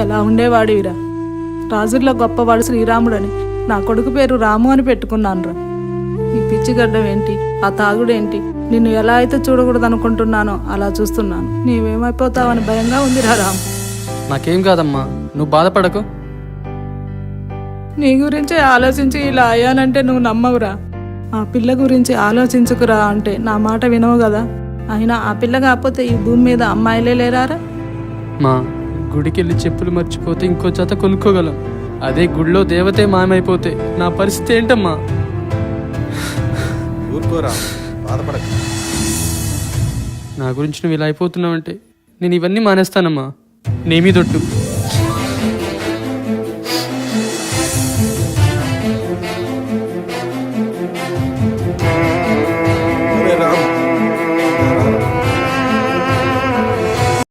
ఎలా ఉండేవాడివిరా. రాజుల్లో గొప్పవాడు శ్రీరాముడని నా కొడుకు పేరు రాము అని పెట్టుకున్నానురా. ఈ పిచ్చిగడ్డం ఏంటి, ఆ తాగుడేంటి, నిన్ను ఎలా అయితే చూడకూడదు అనుకుంటున్నానో అలా చూస్తున్నాను. నీవేమైపోతావని భయంగా ఉందిరా రాము. నాకేం కాదమ్మా, నువ్వు బాధపడకు. నీ గురించే ఆలోచించి ఇలా అయ్యానంటే నువ్వు నమ్మవురా. ఆ పిల్ల గురించి ఆలోచించుకురా అంటే నా మాట వినవు కదా. అయినా ఆ పిల్ల కాకపోతే ఈ భూమి మీద అమ్మాయిలే లేరారా. మా గుడికి వెళ్ళి చెప్పులు మర్చిపోతే ఇంకో జత కొనుక్కోగలం. అదే గుడిలో దేవతే మాయమైపోతే నా పరిస్థితి ఏంటమ్మా? ఊరుకోరా, బాధపడక. నా గురించి నువ్వు ఇలా అయిపోతున్నావంటే నేను ఇవన్నీ మానేస్తానమ్మా. నీ మీదొట్టు.